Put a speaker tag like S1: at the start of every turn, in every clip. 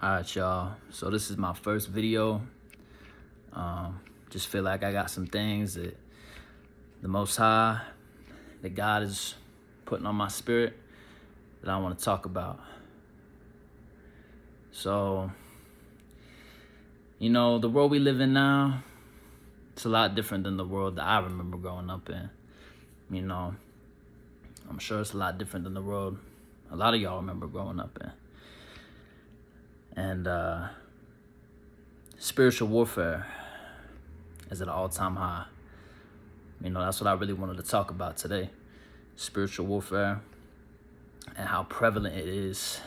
S1: Alright, y'all. So this is my first video. Just feel like I got some things that the Most High, that God is putting on my spirit that I want to talk about. So, the world we live in now, it's a lot different than the world that I remember growing up in. I'm sure it's a lot different than the world a lot of y'all remember growing up in. And spiritual warfare is at an all-time high. That's what I really wanted to talk about today. Spiritual warfare and how prevalent it is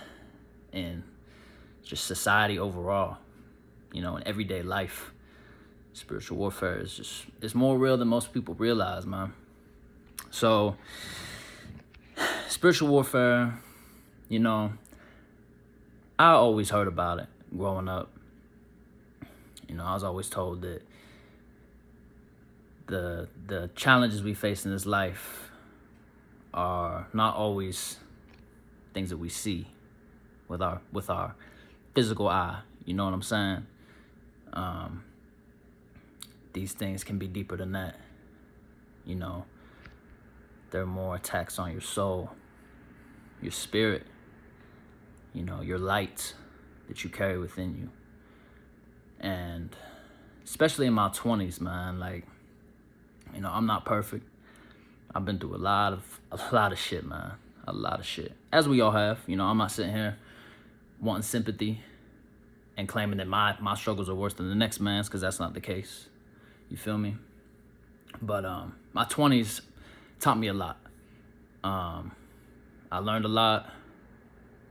S1: in just society overall, in everyday life. Spiritual warfare is it's more real than most people realize, man. So, spiritual warfare, I always heard about it growing up. I was always told that the challenges we face in this life are not always things that we see with our physical eye. You know what I'm saying? These things can be deeper than that. There are more attacks on your soul, your spirit, your light that you carry within you. And especially in my 20s, man, I'm not perfect. I've been through a lot of shit, man. A lot of shit. As we all have. I'm not sitting here wanting sympathy and claiming that my struggles are worse than the next man's, because that's not the case. You feel me? But my 20s taught me a lot. I learned a lot.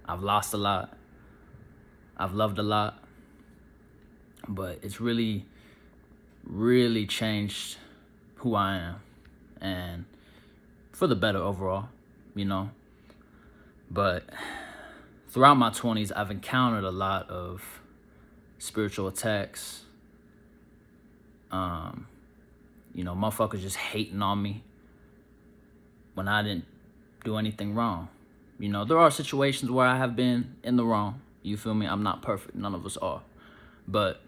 S1: I've lost a lot. I've loved a lot. But it's really, really changed who I am. And for the better overall, But throughout my 20s, I've encountered a lot of spiritual attacks. Motherfuckers just hating on me when I didn't do anything wrong. There are situations where I have been in the wrong. You feel me? I'm not perfect. None of us are. But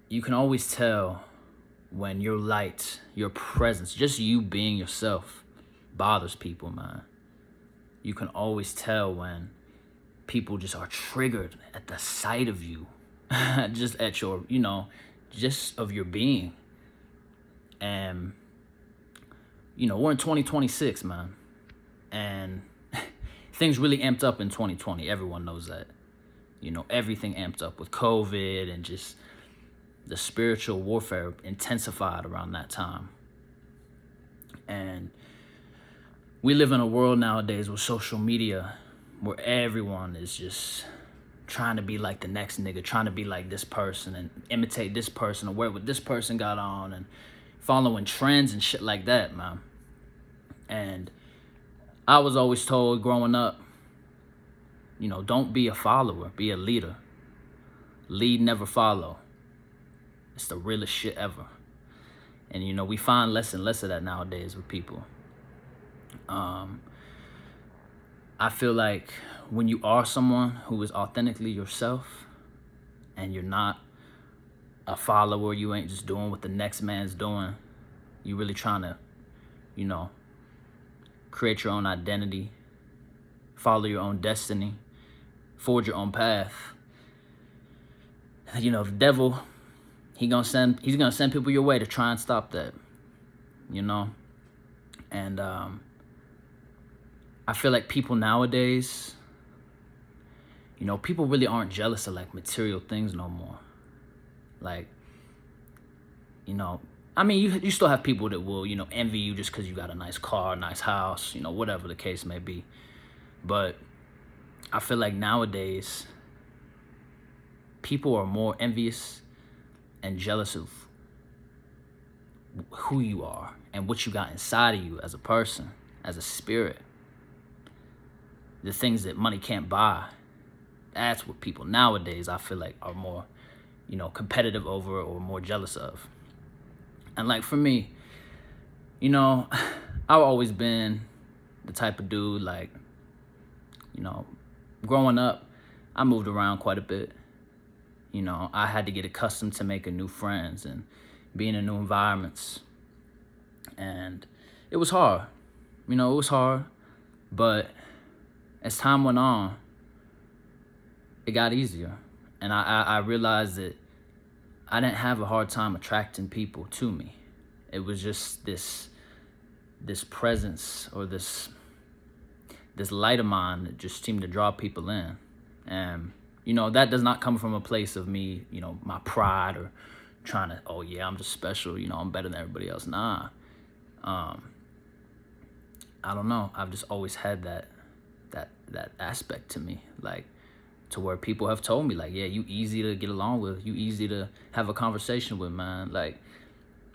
S1: you can always tell when your light, your presence, just you being yourself bothers people, man. You can always tell when people just are triggered at the sight of you. Just at your, just of your being. And, we're in 2026, man. And things really amped up in 2020. Everyone knows that. Everything amped up with COVID, and just the spiritual warfare intensified around that time. And we live in a world nowadays with social media where everyone is just trying to be like the next nigga, trying to be like this person and imitate this person or wear what this person got on and following trends and shit like that, man. And I was always told growing up, don't be a follower, be a leader. Lead, never follow. It's the realest shit ever. And, we find less and less of that nowadays with people. I feel like when you are someone who is authentically yourself and you're not a follower, you ain't just doing what the next man's doing, you really trying to, create your own identity, follow your own destiny, forge your own path. The devil, he's gonna send people your way to try and stop that. And I feel like people nowadays, people really aren't jealous of material things no more. You still have people that will, envy you just because you got a nice car, nice house, whatever the case may be. But I feel like nowadays, people are more envious and jealous of who you are and what you got inside of you as a person, as a spirit. The things that money can't buy. That's what people nowadays, I feel like, are more, competitive over or more jealous of. And for me, I've always been the type of dude, growing up, I moved around quite a bit. You know, I had to get accustomed to making new friends and being in new environments. And it was hard. You know, it was hard. But as time went on, it got easier. And I realized that I didn't have a hard time attracting people to me. It was just this presence, or this light of mine that just seemed to draw people in. And, you know, that does not come from a place of me, you know, my pride or trying to, oh yeah, I'm just special, you know, I'm better than everybody else. Nah. I don't know. I've just always had that aspect to me, like, to where people have told me, like, yeah, you easy to get along with, you easy to have a conversation with, man. Like,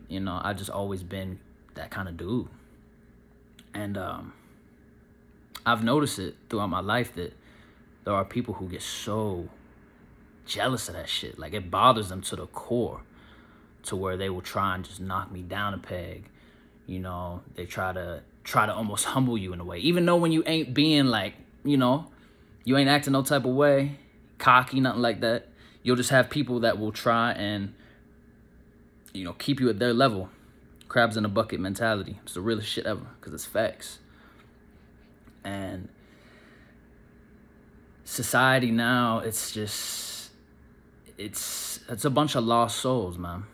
S1: you know, I've just always been that kind of dude. And I've noticed it throughout my life that there are people who get so jealous of that shit. Like, it bothers them to the core, to where they will try and just knock me down a peg. You know, they try to almost humble you in a way, even though when you ain't being like, you know, you ain't acting no type of way, cocky, nothing like that. You'll just have people that will try and, you know, keep you at their level. Crabs in a bucket mentality. It's the realest shit ever, because it's facts. And society now, it's just, it's a bunch of lost souls, man.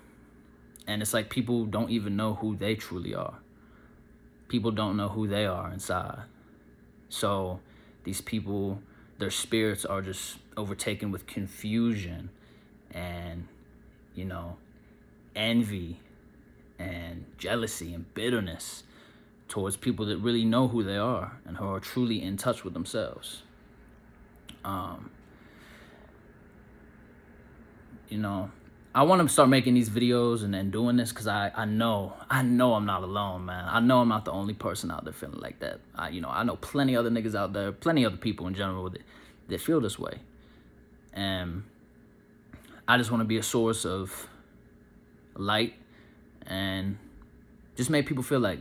S1: And it's like people don't even know who they truly are. People don't know who they are inside. So these people, their spirits are just overtaken with confusion and, you know, envy and jealousy and bitterness towards people that really know who they are and who are truly in touch with themselves. You know, I want to start making these videos and doing this because I know I'm not alone, man. I know I'm not the only person out there feeling like that. I know plenty other niggas out there, plenty other people in general that feel this way. And I just want to be a source of light and just make people feel like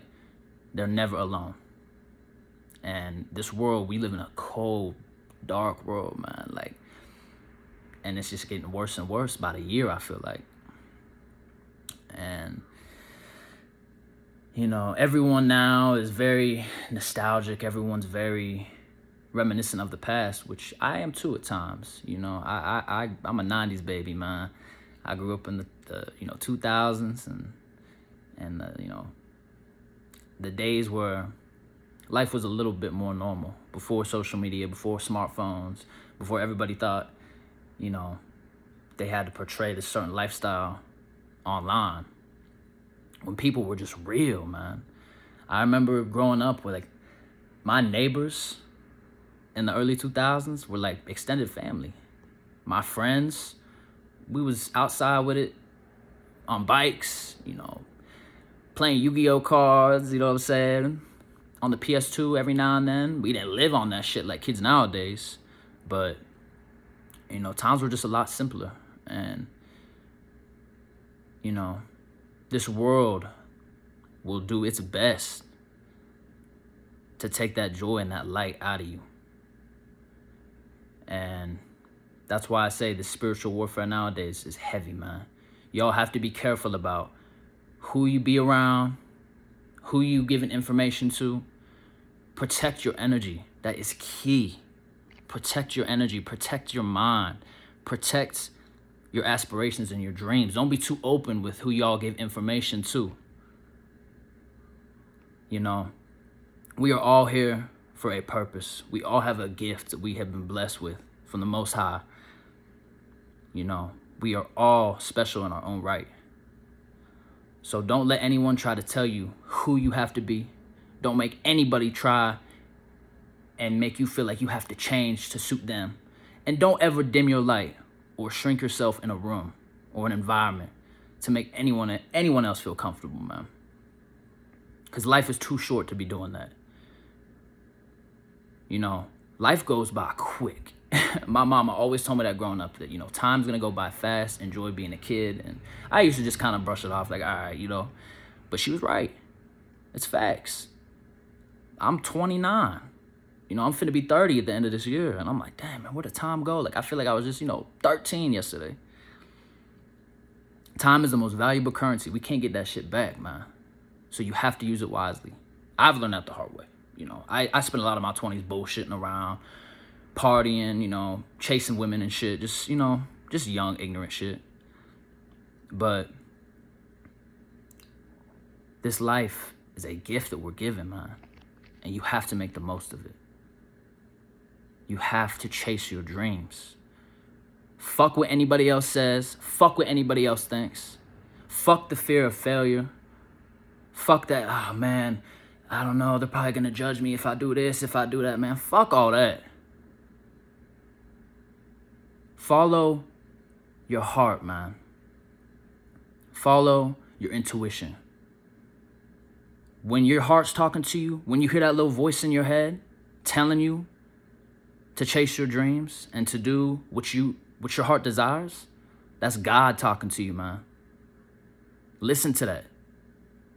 S1: they're never alone. And this world, we live in a cold, dark world, man. Like, and it's just getting worse and worse by the year, I feel like. And, you know, everyone now is very nostalgic. Everyone's very reminiscent of the past, which I am too at times. You know, I'm a 90s baby, man. I grew up in the 2000s and you know, the days where life was a little bit more normal, before social media, before smartphones, before everybody thought, you know, they had to portray this certain lifestyle online, when people were just real, man. I remember growing up with, like, my neighbors in the early 2000s were like extended family. My friends, we was outside with it, on bikes, you know, playing Yu-Gi-Oh cards, you know what I'm saying, on the PS2 every now and then. We didn't live on that shit like kids nowadays, but, you know, times were just a lot simpler. And, you know, this world will do its best to take that joy and that light out of you. And that's why I say the spiritual warfare nowadays is heavy, man. Y'all have to be careful about who you be around, who you giving information to. Protect your energy. That is key. Protect your energy. Protect your mind. Protect your aspirations and your dreams. Don't be too open with who y'all give information to. You know, we are all here for a purpose. We all have a gift that we have been blessed with from the Most High. You know, we are all special in our own right. So don't let anyone try to tell you who you have to be. Don't make anybody try and make you feel like you have to change to suit them. And don't ever dim your light or shrink yourself in a room or an environment to make anyone else feel comfortable, man. Because life is too short to be doing that. You know, life goes by quick. My mama always told me that growing up, that, you know, time's gonna go by fast, enjoy being a kid. And I used to just kind of brush it off like, all right, you know. But she was right. It's facts. I'm 29. You know, I'm finna be 30 at the end of this year. And I'm like, damn, man, where did time go? Like, I feel like I was just, 13 yesterday. Time is the most valuable currency. We can't get that shit back, man. So you have to use it wisely. I've learned that the hard way. I spent a lot of my 20s bullshitting around, partying, chasing women and shit. Just young, ignorant shit. But this life is a gift that we're given, man. And you have to make the most of it. You have to chase your dreams. Fuck what anybody else says. Fuck what anybody else thinks. Fuck the fear of failure. Fuck that, oh man, I don't know, they're probably gonna judge me if I do this, if I do that, man. Fuck all that. Follow your heart, man. Follow your intuition. When your heart's talking to you, when you hear that little voice in your head telling you to chase your dreams and to do what your heart desires, that's God talking to you, man. Listen to that.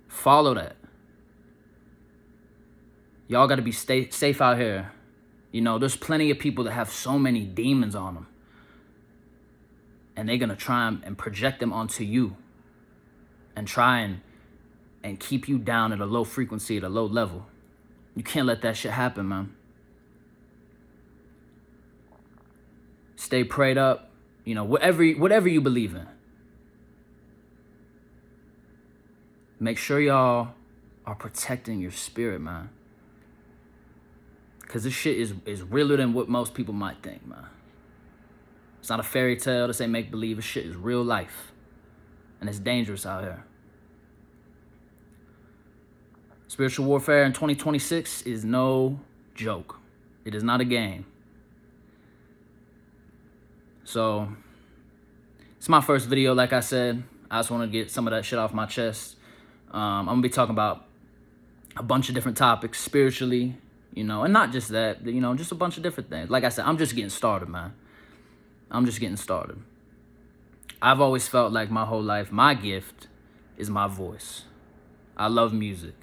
S1: Follow that. Y'all got to be safe out here. There's plenty of people that have so many demons on them. And they're going to try and project them onto you. And try and keep you down at a low frequency, at a low level. You can't let that shit happen, man. Stay prayed up. Whatever you believe in. Make sure y'all are protecting your spirit, man. Because this shit is realer than what most people might think, man. It's not a fairy tale. This ain't make-believe. This shit is real life. And it's dangerous out here. Spiritual warfare in 2026 is no joke. It is not a game. So, it's my first video, like I said. I just want to get some of that shit off my chest. I'm going to be talking about a bunch of different topics spiritually, and not just that, just a bunch of different things. Like I said, I'm just getting started, man. I'm just getting started. I've always felt like my whole life, my gift is my voice. I love music.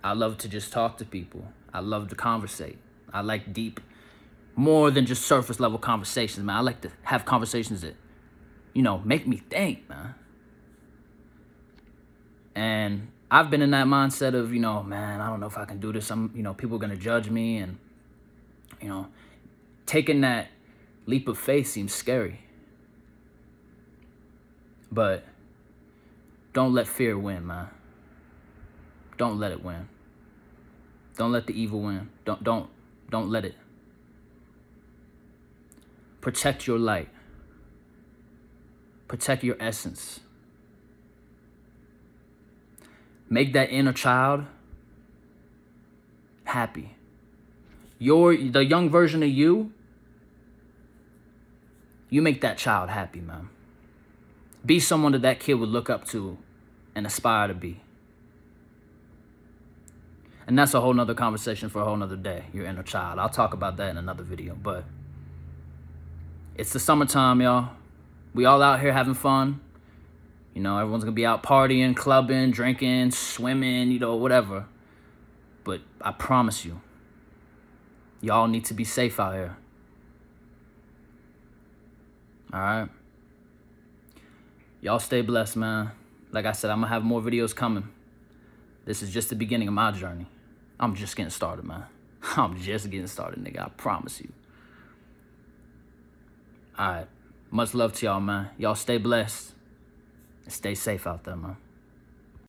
S1: I love to just talk to people. I love to conversate. I like deep, more than just surface level conversations, man. I like to have conversations that, make me think, man. And I've been in that mindset of, man, I don't know if I can do this. People are going to judge me. And, taking that leap of faith seems scary. But don't let fear win, man. Don't let it win. Don't let the evil win. Don't let it. Protect your light. Protect your essence. Make that inner child happy. The young version of you make that child happy, man. Be someone that kid would look up to and aspire to be. And that's a whole nother conversation for a whole nother day, your inner child. I'll talk about that in another video, but it's the summertime, y'all. We all out here having fun. Everyone's going to be out partying, clubbing, drinking, swimming, whatever. But I promise you, y'all need to be safe out here. All right? Y'all stay blessed, man. Like I said, I'm going to have more videos coming. This is just the beginning of my journey. I'm just getting started, man. I'm just getting started, nigga. I promise you. All right. Much love to y'all, man. Y'all stay blessed. Stay safe out there, man.